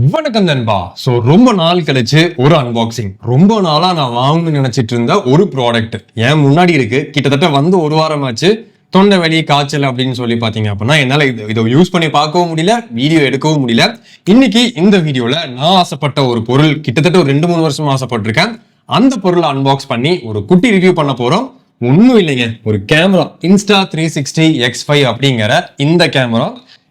வணக்கம் நண்பா. ஸோ ரொம்ப நாள் கழிச்சு ஒரு அன்பாக்சிங். ரொம்ப நாளா நான் வாங்கணும்னு நினைச்சிட்டு இருந்த ஒரு ப்ராடக்ட் ஏன் முன்னாடி இருக்கு. கிட்டத்தட்ட வந்து ஒரு வாரம் ஆச்சு. தொண்டை வலி காய்ச்சல் அப்படின்னு சொல்லி பாத்தீங்க அப்படின்னா என்னால இதை யூஸ் பண்ணி பார்க்கவும் முடியல, வீடியோ எடுக்கவும் முடியல. இன்னைக்கு இந்த வீடியோல நான் ஆசைப்பட்ட ஒரு பொருள், கிட்டத்தட்ட ஒரு 2-3 வருஷமா ஆசைப்பட்டிருக்கேன். அந்த பொருளை அன்பாக்ஸ் பண்ணி ஒரு குட்டி ரிவ்யூ பண்ண போறோம். ஒன்னும் இல்லைங்க, ஒரு கேமரா Insta360 X5 அப்படிங்கிற இந்த கேமரா.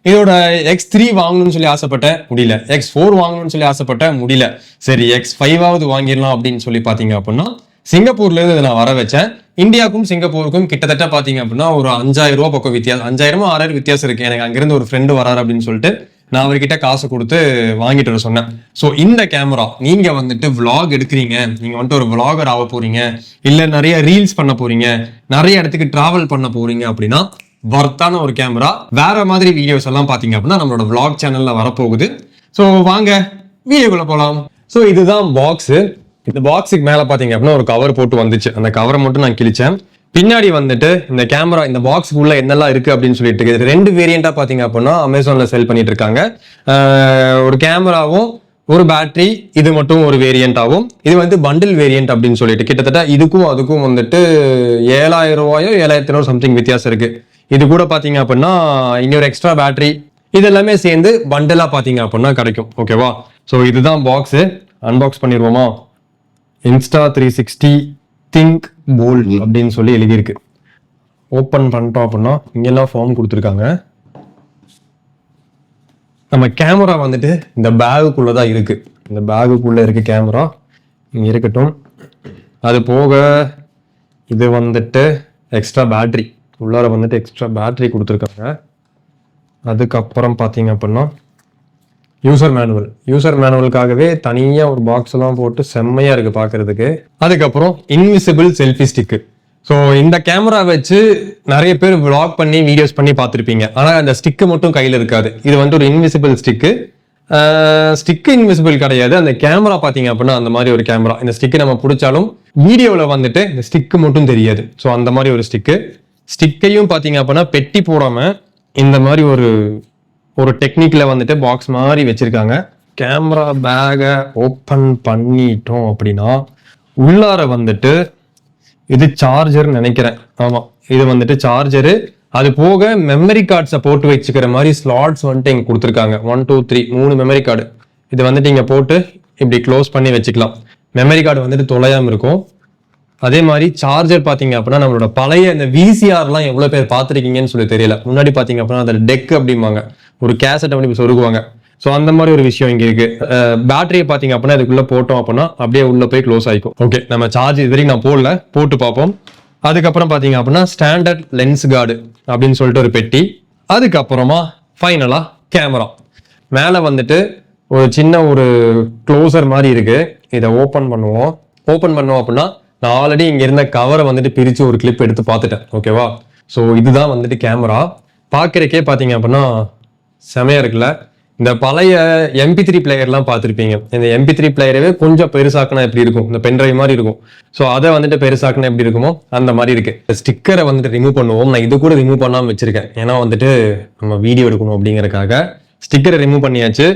இதோட X3 வாங்கணும்னு சொல்லி ஆசைப்பட்டேன், முடியல. X4 வாங்கணும்னு சொல்லி ஆசைப்பட்டேன், முடியல. சரி X5ஆவது வாங்கிடலாம் அப்படின்னு சொல்லி பாத்தீங்க அப்படின்னா சிங்கப்பூர்ல இருந்து நான் வர வச்சேன். இந்தியாவுக்கும் சிங்கப்பூருக்கும் கிட்டத்தட்ட பாத்தீங்க அப்படின்னா ஒரு 5000 ரூபாய் பக்கம் வித்தியாசம், 5000-6000 வித்தியாசம் இருக்கு. எனக்கு அங்கிருந்து ஒரு ஃப்ரெண்டு வராரு அப்படின்னு சொல்லிட்டு நான் அவர்கிட்ட காசு கொடுத்து வாங்கிட்டு வர சொன்னேன். ஸோ இந்த கேமரா நீங்க வந்துட்டு விளாக் எடுக்கிறீங்க, நீங்க வந்துட்டு ஒரு விளாகர் ஆக போறீங்க, இல்ல நிறைய ரீல்ஸ் பண்ண போறீங்க, நிறைய இடத்துக்கு டிராவல் பண்ண போறீங்க அப்படின்னா வர்த்தான ஒரு கேமரா. வேற மாதிரி வீடியோஸ் எல்லாம் பாத்தீங்க அப்படின்னா நம்மளோட விளாக் சேனல்ல வரப்போகுது. ஸோ வாங்க வீடியோக்குள்ள போலாம். ஸோ இதுதான் பாக்ஸ். இந்த பாக்ஸுக்கு மேல பாத்தீங்க அப்படின்னா ஒரு கவர் போட்டு வந்துச்சு. அந்த கவரை மட்டும் நான் கிழிச்சேன். பின்னாடி வந்துட்டு இந்த கேமரா, இந்த பாக்ஸுக்குள்ள என்னெல்லாம் இருக்கு அப்படின்னு சொல்லிட்டு ரெண்டு வேரியண்டா பாத்தீங்க அப்படின்னா அமேசான்ல செல் பண்ணிட்டு இருக்காங்க. ஒரு கேமராவும் ஒரு பேட்டரி, இது மட்டும் ஒரு வேரியன்ட் ஆகும். இது வந்து பண்டில் வேரியன்ட் அப்படின்னு சொல்லிட்டு கிட்டத்தட்ட இதுக்கும் அதுக்கும் வந்துட்டு 7000 ரூபாயோ 7500 சம்திங் வித்தியாசம் இருக்கு. இது கூட பாத்தீங்க அப்படின்னா இன்னொரு எக்ஸ்ட்ரா பேட்டரி, இது எல்லாமே சேர்ந்து பண்டலா பாத்தீங்க அப்படின்னா கிடைக்கும். ஓகேவா? ஸோ இதுதான் பாக்ஸ். அன்பாக்ஸ் பண்ணிடுவோமா? Insta360 திங்க் போல்ட் அப்படின்னு சொல்லி எழுதியிருக்கு. ஓப்பன் பண்ணிட்டோம் அப்படின்னா இங்கெல்லாம் ஃபார்ம் கொடுத்துருக்காங்க. நம்ம கேமரா வந்துட்டு இந்த பேகுக்குள்ளதான் இருக்கு. இந்த பேகுக்குள்ள இருக்கு கேமரா, இங்க இருக்கட்டும். அது போக இது வந்துட்டு எக்ஸ்ட்ரா பேட்டரி, உள்ளார வந்துட்டு எக்ஸ்ட்ரா பேட்டரி கொடுத்துருக்காங்க. அதுக்கப்புறம் பார்த்தீங்க அப்படின்னா யூசர் மேனுவலுக்காகவே தனியா ஒரு பாக்ஸ் எல்லாம் போட்டு செம்மையா இருக்கு பார்க்கிறதுக்கு. அதுக்கப்புறம் இன்விசிபிள் செல்ஃபி ஸ்டிக்கு. ஸோ இந்த கேமரா வச்சு நிறைய பேர் விளாக் பண்ணி வீடியோஸ் பண்ணி பார்த்துருப்பீங்க. ஆனால் அந்த ஸ்டிக்கு மட்டும் கையில் இருக்காது. இது வந்து ஒரு இன்விசிபிள் ஸ்டிக்கு. ஸ்டிக்கு இன்விசிபிள் கிடையாது. அந்த கேமரா பார்த்தீங்க அப்படின்னா அந்த மாதிரி ஒரு கேமரா. இந்த ஸ்டிக்கு நம்ம பிடிச்சாலும் வீடியோவில் வந்துட்டு இந்த ஸ்டிக்கு மட்டும் தெரியாது. ஸோ அந்த மாதிரி ஒரு ஸ்டிக்கையும் பார்த்தீங்க அப்படின்னா பெட்டி போடாம இந்த மாதிரி ஒரு டெக்னிக்ல வந்துட்டு பாக்ஸ் மாதிரி வச்சிருக்காங்க. கேமரா பேகை ஓப்பன் பண்ணிட்டோம் அப்படின்னா உள்ளார வந்துட்டு இது சார்ஜர் நினைக்கிறேன். ஆமா, இது வந்துட்டு சார்ஜரு. அது போக மெமரி கார்ட்ஸை போட்டு வச்சுக்கிற மாதிரி ஸ்லாட்ஸ் வந்துட்டு இங்க கொடுத்துருக்காங்க. 1 2 3 3 மெமரி கார்டு. இது வந்துட்டு இங்க போட்டு இப்படி க்ளோஸ் பண்ணி வச்சுக்கலாம். மெமரி கார்டு வந்துட்டு தொலையாம இருக்கும். அதே மாதிரி சார்ஜர் பாத்தீங்க அப்படின்னா நம்மளோட பழைய இந்த விசிஆர்லாம் எவ்வளவு பேர் பார்த்துருக்கீங்கன்னு சொல்லி தெரியல. முன்னாடி பாத்தீங்க அப்படின்னா அந்த டெக் அப்படிம்பாங்க, ஒரு கேசட் அப்படி சொருகுவாங்க. ஸோ அந்த மாதிரி ஒரு விஷயம் இங்க இருக்கு. பேட்டரியை பாத்தீங்க அப்படின்னா இதுக்குள்ள போட்டோம் அப்படின்னா அப்படியே உள்ள போய் க்ளோஸ் ஆயிக்கும். ஓகே, நம்ம சார்ஜ் இது வரைக்கும் நான் போடல, போட்டு பார்ப்போம். அதுக்கப்புறம் பாத்தீங்க அப்படின்னா ஸ்டாண்டர்ட் லென்ஸ் கார்டு அப்படின்னு சொல்லிட்டு ஒரு பெட்டி. அதுக்கப்புறமா ஃபைனலா கேமரா. மேல வந்துட்டு ஒரு சின்ன ஒரு க்ளோசர் மாதிரி இருக்கு. இதை ஓப்பன் பண்ணுவோம் அப்படின்னா நான் ஆல்ரெடி இங்க இருந்த கவரை வந்துட்டு பிரிச்சு ஒரு கிளிப் எடுத்து பார்த்துட்டேன். ஓகேவா? ஸோ இதுதான் வந்துட்டு கேமரா. பார்க்கறக்கே பாத்தீங்க அப்படின்னா செமையா இருக்குல்ல. இந்த பழைய MP3 பிளேயர்லாம் பார்த்துருப்பீங்க. இந்த MP3 பிளேயரவே கொஞ்சம் பெருசாக்குனா எப்படி இருக்கும், இந்த பென்ட்ரைவ் மாதிரி இருக்கும். ஸோ அதை வந்துட்டு பெருசாக்குனா எப்படி இருக்குமோ அந்த மாதிரி இருக்கு. ஸ்டிக்கரை வந்துட்டு ரிமூவ் பண்ணுவோம். நான் இது கூட ரிமூவ் பண்ணாம வச்சிருக்கேன், ஏன்னா வந்துட்டு நம்ம வீடியோ எடுக்கணும் அப்படிங்கறக்காக. ஸ்டிக்கரை ரிமூவ் பண்ணியாச்சு.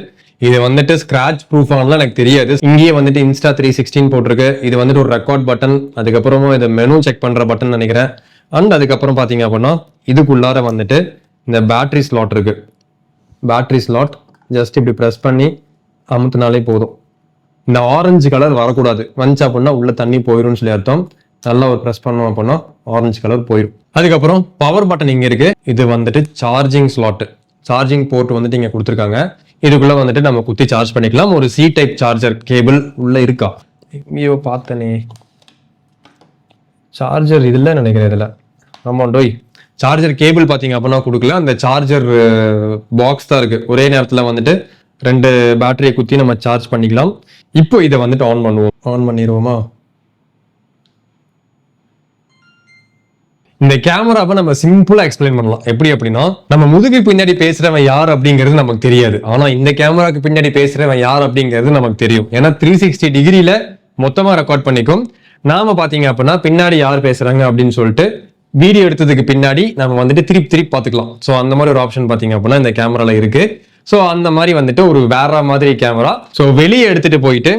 இது வந்துட்டு ஸ்கிராச் ப்ரூஃப் ஆனலாம் எனக்கு தெரியாது. இங்கேயே வந்துட்டு Insta360 போட்டிருக்கு. இது வந்துட்டு ஒரு ரெக்கார்ட் பட்டன், அதுக்கப்புறமா இது மெனு செக் பண்ற பட்டன் நினைக்கிறேன். அண்ட் அதுக்கப்புறம் பாத்தீங்க அப்படின்னா இதுக்குள்ளார வந்துட்டு இந்த பேட்டரி ஸ்லாட் இருக்கு. பேட்டரி ஸ்லாட் ஜஸ்ட் இப்படி ப்ரெஸ் பண்ணி அமுத்தினாலே போதும். இந்த ஆரஞ்சு கலர் வரக்கூடாது, வந்துச்சு அப்படின்னா உள்ள தண்ணி போயிடும்னு சொல்லி அர்த்தம். நல்லா ஒரு ப்ரெஸ் பண்ணோம் அப்படின்னா ஆரஞ்சு கலர் போயிடும். அதுக்கப்புறம் பவர் பட்டன் இங்க இருக்கு. இது வந்துட்டு சார்ஜிங் ஸ்லாட், சார்ஜிங் போர்ட் வந்துட்டு இங்க கொடுத்துருக்காங்க. இதுக்குள்ள வந்துட்டு நம்ம குத்தி சார்ஜ் பண்ணிக்கலாம். ஒரு C டைப் சார்ஜர் கேபிள் உள்ள இருக்கா, எங்கேயோ பார்த்தனே. சார்ஜர் இதுல நினைக்கிறேன், இதுல ஆமாண்டோய். சார்ஜர் கேபிள் பாத்தீங்க அப்படின்னா கொடுக்கல, அந்த சார்ஜர் பாக்ஸ் தான் இருக்கு. ஒரே நேரத்துல வந்துட்டு 2 பேட்டரியை குத்தி நம்ம சார்ஜ் பண்ணிக்கலாம். இப்போ இதை வந்துட்டு ஆன் பண்ணிடுவோமா? இந்த கேமராவை நம்ம சிம்பிளா எக்ஸ்பிளைன் பண்ணலாம். எப்படி அப்படின்னா, நம்ம முதுகு பின்னாடி பேசுறவன் யார் அப்படிங்கிறது நமக்கு தெரியாது. ஆனா இந்த கேமராக்கு பின்னாடி பேசுறவன் யார் அப்படிங்கிறது நமக்கு தெரியும். ஏன்னா 360 டிகிரியில மொத்தமா ரெக்கார்ட் பண்ணிக்கும். நாம பாத்தீங்க அப்படின்னா பின்னாடி யார் பேசுறாங்க அப்படின்னு சொல்லிட்டு வீடியோ எடுத்ததுக்கு பின்னாடி நம்ம வந்துட்டு திருப்பி பார்த்துக்கலாம். ஸோ அந்த மாதிரி ஒரு ஆப்ஷன் பாத்தீங்க அப்படின்னா இந்த கேமரால இருக்கு. ஸோ அந்த மாதிரி வந்துட்டு ஒரு வேற மாதிரி கேமரா. ஸோ வெளியே எடுத்துட்டு போயிட்டு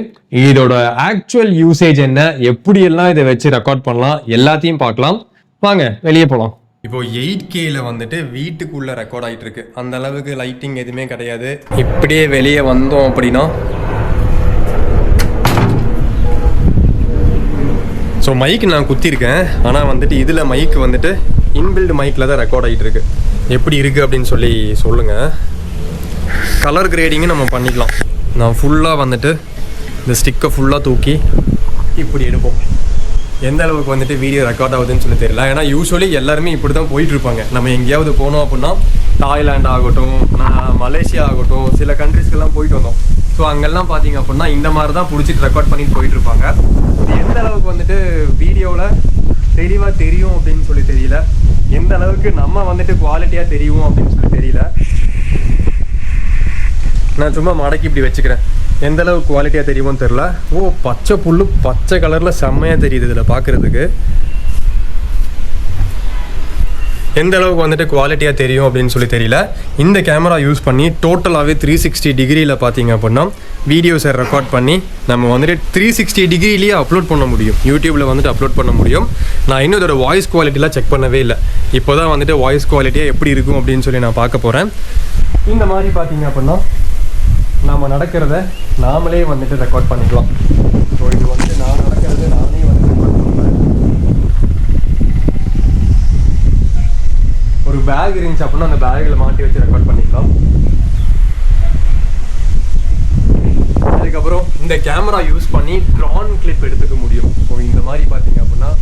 இதோட ஆக்சுவல் யூசேஜ் என்ன, எப்படியெல்லாம் இதை வச்சு ரெக்கார்ட் பண்ணலாம் எல்லாத்தையும் பார்க்கலாம். வாங்க வெளியே போகலாம். இப்போ 8Kல வந்துட்டு வீட்டுக்குள்ள ரெக்கார்ட் ஆகிட்டு இருக்கு. அந்த அளவுக்கு லைட்டிங் எதுவுமே கிடையாது. இப்படியே வெளியே வந்தோம் அப்படின்னா ஸோ மைக் நான் குத்திருக்கேன், ஆனால் வந்துட்டு இதில் மைக் வந்துட்டு இன்பில்டு மைக்கில் தான் ரெக்கார்ட் ஆகிட்டு இருக்கு. எப்படி இருக்குது அப்படின்னு சொல்லி சொல்லுங்கள். கலர் கிரேடிங்கும் நம்ம பண்ணிக்கலாம். நான் ஃபுல்லாக வந்துட்டு இந்த ஸ்டிக்கை ஃபுல்லாக தூக்கி இப்படி எடுப்போம். எந்த அளவுக்கு வந்துட்டு வீடியோ ரெக்கார்ட் ஆகுதுன்னு சொல்லி தெரியல. ஏன்னா யூஸ்வலி எல்லாருமே இப்படி தான் போயிட்டுருப்பாங்க. நம்ம எங்கேயாவது போனோம் அப்படின்னா தாய்லாந்து ஆகட்டும், மலேசியா ஆகட்டும், சில கண்ட்ரிஸ்க்கெல்லாம் போயிட்டு வந்தோம். ஸோ அங்கெல்லாம் பார்த்தீங்க அப்படின்னா இந்த மாதிரி தான் பிடிச்சிட்டு ரெக்கார்ட் பண்ணிட்டு போயிட்டுருப்பாங்க. இது எந்த அளவுக்கு வந்துட்டு வீடியோவில் தெளிவாக தெரியும் அப்படின்னு சொல்லி தெரியல. எந்த அளவுக்கு நம்ம வந்துட்டு குவாலிட்டியாக தெரியும் அப்படின்னு சொல்லி தெரியல. நான் சும்மா மடக்கி இப்படி வச்சுக்கிறேன். எந்த அளவுக்கு குவாலிட்டியாக தெரியுமோன்னு தெரில. ஓ, பச்சை புல்லு பச்சை கலரில் செம்மையாக தெரியுது இதில் பார்க்குறதுக்கு. எந்த அளவுக்கு வந்துட்டு குவாலிட்டியாக தெரியும் அப்படின்னு சொல்லி தெரியல. இந்த கேமரா யூஸ் பண்ணி டோட்டலாகவே 360 டிகிரியில் பார்த்தீங்க அப்படின்னா வீடியோஸை ரெக்கார்ட் பண்ணி நம்ம வந்துட்டு 360 டிகிரிலேயே அப்லோட் பண்ண முடியும். யூடியூப்பில் வந்துட்டு அப்லோட் பண்ண முடியும். நான் இன்னும் இதோட வாய்ஸ் குவாலிட்டிலாம் செக் பண்ணவே இல்லை. இப்போ தான் வந்துட்டு வாய்ஸ் குவாலிட்டியாக எப்படி இருக்கும் அப்படின்னு சொல்லி நான் பார்க்க போகிறேன். இந்த மாதிரி பார்த்தீங்க அப்படின்னா நம்ம நடக்கிறத நாமளே வந்துட்டு ரெக்கார்ட் பண்ணிக்கலாம். ஸோ இது வந்துட்டு நான் நடக்கிறது நானே வந்து ரெக்கார்ட் பண்ணுறேன். ஒரு பேக் இருந்துச்சு அப்படின்னா அந்த பேக்கில் மாட்டி வச்சு ரெக்கார்ட் பண்ணிக்கலாம். அதுக்கப்புறம் இந்த கேமரா யூஸ் பண்ணி ட்ரான் கிளிப் எடுத்துக்க முடியும். ஸோ இந்த மாதிரி பார்த்தீங்க அப்படின்னா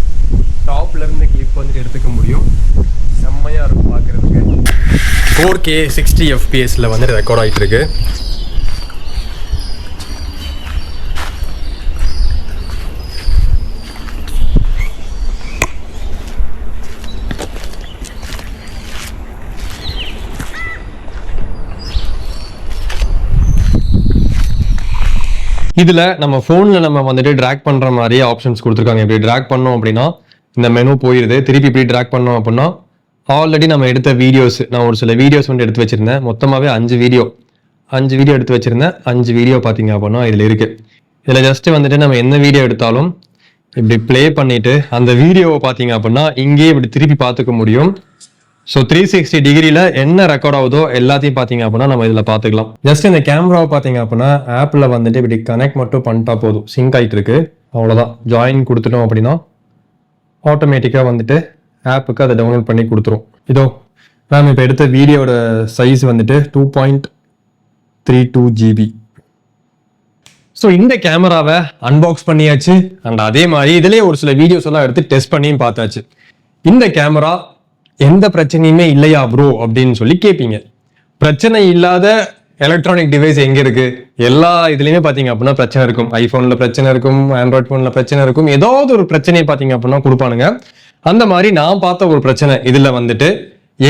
டாப்லேருந்து கிளிப் வந்துட்டு எடுத்துக்க முடியும். செம்மையாக இருக்கும் பார்க்குறதுக்கு. 4K 60 FPSல வந்துட்டு ரெக்கார்ட் ஆகிட்டு இருக்கு. இதில் நம்ம ஃபோனில் நம்ம வந்துட்டு ட்ராக் பண்ணுற மாதிரியே ஆப்ஷன்ஸ் கொடுத்துருக்காங்க. இப்படி ட்ராக் பண்ணோம் அப்படின்னா இந்த மெனு போயிடுது. திருப்பி இப்படி ட்ராக் பண்ணோம் அப்படின்னா ஆல்ரெடி நம்ம எடுத்த வீடியோஸ், நான் ஒரு சில வீடியோஸ் வந்து எடுத்து வச்சுருந்தேன். மொத்தமாகவே 5 வீடியோ எடுத்து வச்சுருந்தேன். 5 வீடியோ பார்த்தீங்க அப்படின்னா இதில் இருக்குது. இதில் ஜஸ்ட்டு வந்துட்டு நம்ம என்ன வீடியோ எடுத்தாலும் இப்படி ப்ளே பண்ணிவிட்டு அந்த வீடியோவை பார்த்தீங்க அப்படின்னா இங்கேயே இப்படி திருப்பி பார்த்துக்க முடியும். ஸோ 360 டிகிரியில் என்ன ரெக்கார்ட் ஆகுதோ எல்லாத்தையும் பார்த்தீங்க அப்படின்னா நம்ம இதில் பார்த்துக்கலாம். ஜஸ்ட் இந்த கேமராவை பார்த்தீங்க அப்படின்னா ஆப்பில் வந்துட்டு இப்படி கனெக்ட் மட்டும் பண்ணிட்டா போதும். சிங்க் ஆகிட்டு இருக்கு, அவ்வளோதான். ஜாயின் கொடுத்துட்டோம் அப்படின்னா ஆட்டோமேட்டிக்காக வந்துட்டு ஆப்புக்கு அதை டவுன்லோட் பண்ணி கொடுத்துரும். இதோ மேம் இப்போ எடுத்த வீடியோட சைஸ் வந்துட்டு 2.32 GB. ஸோ இந்த கேமராவை அன்பாக்ஸ் பண்ணியாச்சு. அண்ட் அதே மாதிரி இதுலேயே ஒரு சில வீடியோஸ் எல்லாம் எடுத்து டெஸ்ட் பண்ணியும் பார்த்தாச்சு. இந்த கேமரா எந்த பிரச்சனையுமே இல்லையா ப்ரோ அப்படின்னு சொல்லி கேட்பீங்க. பிரச்சனை இல்லாத எலக்ட்ரானிக் டிவைஸ் எங்கே இருக்கு? எல்லா இதுலையுமே பார்த்தீங்க அப்படின்னா பிரச்சனை இருக்கும். ஐஃபோனில் பிரச்சனை இருக்கும், ஆண்ட்ராய்ட் ஃபோனில் பிரச்சனை இருக்கும். ஏதாவது ஒரு பிரச்சனையை பார்த்தீங்க அப்படின்னா கொடுப்பானுங்க. அந்த மாதிரி நான் பார்த்த ஒரு பிரச்சனை இதில் வந்துட்டு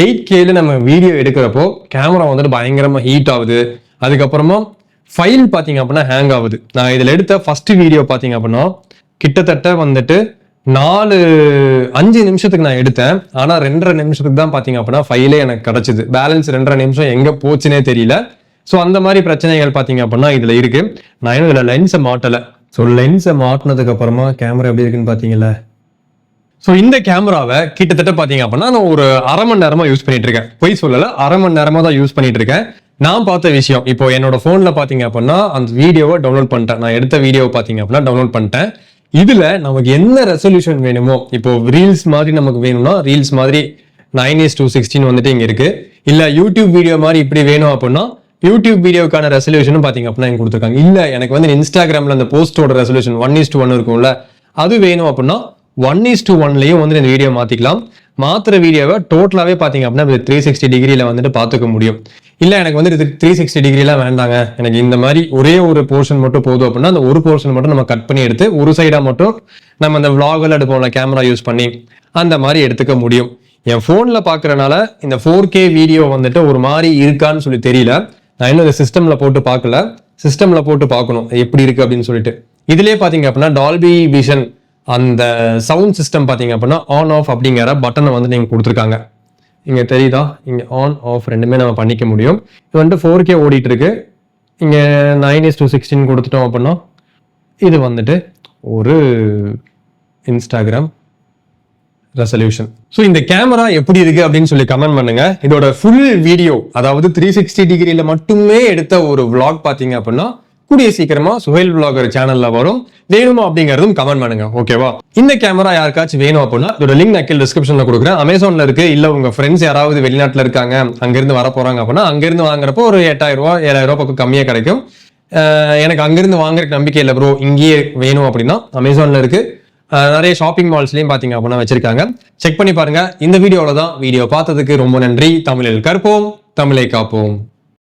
8Kல நம்ம வீடியோ எடுக்கிறப்போ கேமரா வந்துட்டு பயங்கரமாக ஹீட் ஆகுது. அதுக்கப்புறமா ஃபைல் பார்த்தீங்க அப்படின்னா ஹேங் ஆகுது. நான் இதில் எடுத்த ஃபர்ஸ்ட் வீடியோ பார்த்தீங்க அப்படின்னா கிட்டத்தட்ட வந்துட்டு 5 நிமிஷத்துக்கு நான் எடுத்தேன். ஆனா 2.5 நிமிஷத்துக்கு தான் பாத்தீங்க அப்படின்னா ஃபைலே எனக்கு கிடைச்சது. பேலன்ஸ் 2.5 நிமிஷம் எங்க போச்சுன்னே தெரியல. ஸோ அந்த மாதிரி பிரச்சனைகள் பாத்தீங்க அப்படின்னா இதுல இருக்கு. நான் இன்னும் இதுல லென்ஸை மாட்டல. ஸோ லென்ஸை மாட்டினதுக்கு அப்புறமா கேமரா எப்படி இருக்குன்னு பாத்தீங்களா? ஸோ இந்த கேமராவை கிட்டத்தட்ட பாத்தீங்க அப்படின்னா நான் ஒரு 1/2 மணி நேரமா யூஸ் பண்ணிட்டு இருக்கேன். பொய் சொல்லல, 1/2 மணி நேரமா தான் யூஸ் பண்ணிட்டு இருக்கேன். நான் பார்த்த விஷயம், இப்போ என்னோட போன்ல பாத்தீங்க அப்படின்னா அந்த வீடியோவை டவுன்லோட் பண்ணிட்டேன். நான் எடுத்த வீடியோவை பாத்தீங்க அப்படின்னா டவுன்லோட் பண்ணிட்டேன். இதுல நமக்கு என்ன ரெசல்யூஷன் வேணுமோ, இப்போ ரீல்ஸ் மாதிரி நமக்கு வேணும்னா ரீல்ஸ் மாதிரி 9:16 வந்துட்டு இங்க இருக்கு. இல்ல யூடியூப் வீடியோ மாதிரி இப்படி வேணும் அப்படின்னா யூடியூப் வீடியோக்கான ரெசல்யூஷனும் பாத்தீங்க அப்படின்னா இங்க கொடுத்துருக்காங்க. இல்ல எனக்கு வந்து இன்ஸ்டாகிராம்ல அந்த போஸ்டோட ரெசல்யூஷன் 1:1 இருக்கும்ல, அது வேணும் அப்படின்னா 1:1லயும் வந்து இந்த வீடியோ மாத்திக்கலாம். மாத்திர வீடியோவை டோட்டலாவே பாத்தீங்க அப்படின்னா 360 டிகிரியில வந்துட்டு பாத்துக்க முடியும். இல்ல எனக்கு வந்து 360 டிகிரிலாம் வேண்டாங்க, எனக்கு இந்த மாதிரி ஒரே ஒரு போர்ஷன் மட்டும் போதும் அப்படின்னா அந்த ஒரு போர்ஷன் மட்டும் நம்ம கட் பண்ணி எடுத்து ஒரு சைடா மட்டும் நம்ம அந்த vlogல எடுப்போம்ல கேமரா யூஸ் பண்ணி அந்த மாதிரி எடுத்துக்க முடியும். என் போன்ல பாக்குறதுனால இந்த 4K வீடியோ வந்துட்டு ஒரு மாதிரி இருக்கான்னு சொல்லி தெரியல. நான் இன்னும் இந்த சிஸ்டம்ல போட்டு பார்க்கல. சிஸ்டம்ல போட்டு பார்க்கணும் எப்படி இருக்கு அப்படின்னு சொல்லிட்டு. இதுலயே பாத்தீங்க அப்படின்னா டால்பி விஷன் அந்த சவுண்ட் சிஸ்டம் பாத்தீங்க அப்படின்னா ஆன் ஆஃப் அப்படிங்கிற பட்டனை வந்து நீங்க கொடுத்துருக்காங்க. இங்கே தெரியுதா, இங்கே ஆன் ஆஃப் ரெண்டுமே நம்ம பண்ணிக்க முடியும். இது வந்துட்டு 4K ஓடிட்டு இருக்கு. இங்கே 9:16 கொடுத்துட்டோம் அப்படின்னா இது வந்துட்டு ஒரு இன்ஸ்டாகிராம் ரெசல்யூஷன். ஸோ இந்த கேமரா எப்படி இருக்கு அப்படின்னு சொல்லி கமெண்ட் பண்ணுங்க. இதோட ஃபுல் வீடியோ, அதாவது 360 டிகிரியில மட்டுமே எடுத்த ஒரு vlog பாத்தீங்க அப்படின்னா கூடிய சீக்கிரமா சுஹைல் vlogger சேனல்ல வரும். வேணுமா அப்படிங்கறதும் கமெண்ட் பண்ணுங்க. ஓகேவா? இந்த கேமரா யாருக்காச்சும் வேணும் அப்படின்னா இதோட லிங்க் நான் கீழ டிஸ்கிரிப்ஷன்ல கொடுக்குறேன். அமேசான்ல இருக்கு, இல்ல உங்க ஃப்ரெண்ட்ஸ் யாராவது வெளிநாட்டுல இருக்காங்க, அங்கிருந்து வர போறாங்க அப்படின்னா அங்கிருந்து வாங்குறப்போ ஒரு 8,000 ரூபாய் 7,000 ரூபாய் பக்கம் கம்மியா கிடைக்கும். எனக்கு அங்கிருந்து வாங்குறதுக்கு நம்பிக்கை இல்லை ப்ரோ, இங்கேயே வேணும் அப்படின்னா அமேசான்ல இருக்கு. நிறைய ஷாப்பிங் மால்ஸ்லயும் பாத்தீங்க அப்படின்னா வச்சிருக்காங்க. செக் பண்ணி பாருங்க. இந்த வீடியோல தான். வீடியோ பார்த்ததுக்கு ரொம்ப நன்றி. தமிழில் கற்போம், தமிழை காப்போம்.